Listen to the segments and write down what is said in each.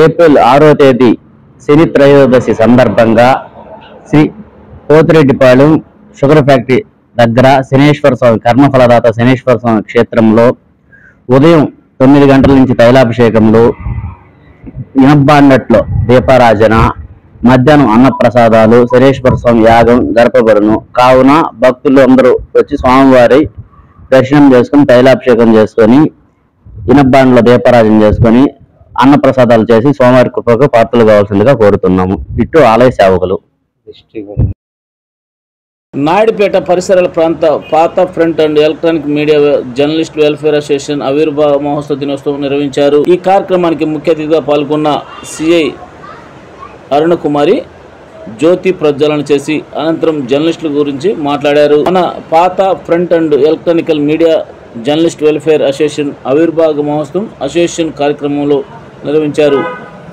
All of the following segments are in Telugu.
ఏప్రిల్ 6వ తేదీ శని త్రయోదశి సందర్భంగా శ్రీ పోతిరెడ్డిపాలెం షుగర్ ఫ్యాక్టరీ దగ్గర శనేశ్వర స్వామి కర్మఫలదాత శనేశ్వర స్వామి క్షేత్రంలో ఉదయం 9 గంటల నుంచి తైలాభిషేకంలో ఇనబ్బాండట్లో దీపారాజన, మధ్యాహ్నం అన్నప్రసాదాలు, శనేశ్వర స్వామి యాగం జరపబడును. కావున భక్తులు అందరూ వచ్చి స్వామివారి దర్శనం చేసుకుని తైలాభిషేకం చేసుకొని ఇనబ్బాండలో దీపారాజన చేసుకొని అన్నప్రసాదాలు చేసి స్వామివారి కృపకు పాత్రలు కావాల్సిందిగా కోరుతున్నాము. ఇటు ఆలయ సేవకులు. నాయుడుపేట పరిసరాల ప్రాంత పాత front and electronic media journalist welfare association ఆవిర్భావ మహోత్సవ దినోత్సవం నిర్వహించారు. ఈ కార్యక్రమానికి ముఖ్య అతిథిగా పాల్గొన్న సిఐ అరుణకుమారి జ్యోతి ప్రజ్వలన చేసి అనంతరం జర్నలిస్టుల గురించి మాట్లాడారు. మన పాత front and electronical media journalist welfare association ఆవిర్భావ మహోత్సవం అసోసియేషన్ కార్యక్రమంలో నిర్వహించారు.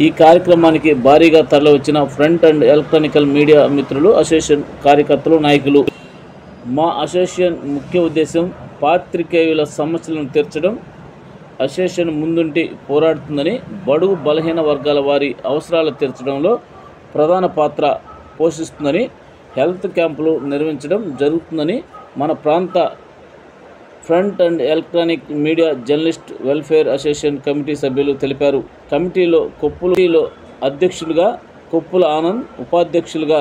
ఈ కార్యక్రమానికి భారీగా తరలివచ్చిన ఫ్రంట్ అండ్ ఎలక్ట్రానికల్ మీడియా మిత్రులు, అసోసియేషన్ కార్యకర్తలు, నాయకులు. మా అసోసియేషన్ ముఖ్య ఉద్దేశం పాత్రికేయుల సమస్యలను తీర్చడం. అసోసియేషన్ ముందుండి పోరాడుతుందని, బడుగు బలహీన వర్గాల వారి అవసరాలు తీర్చడంలో ప్రధాన పాత్ర పోషిస్తుందని, హెల్త్ క్యాంపులు నిర్వహించడం జరుగుతుందని మన ప్రాంత front and electronic media journalist welfare association committee సభ్యులు తెలిపారు. కమిటీలో కొప్పులో అధ్యక్షులుగా కొప్పుల ఆనంద్, ఉపాధ్యక్షులుగా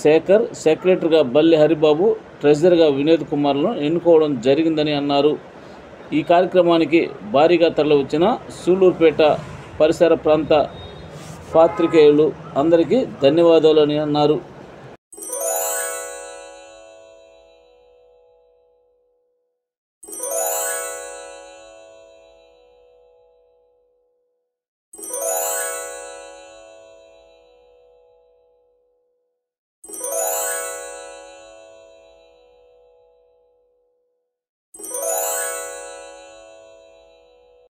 శేఖర్, సెక్రటరీగా బల్లి హరిబాబు, ట్రెజరర్గా వినోద్ కుమార్లను ఎన్నుకోవడం జరిగిందని అన్నారు. ఈ కార్యక్రమానికి భారీగా తరలివచ్చిన సూలూరుపేట పరిసర ప్రాంత పాత్రికేయులు అందరికీ ధన్యవాదాలు అని అన్నారు.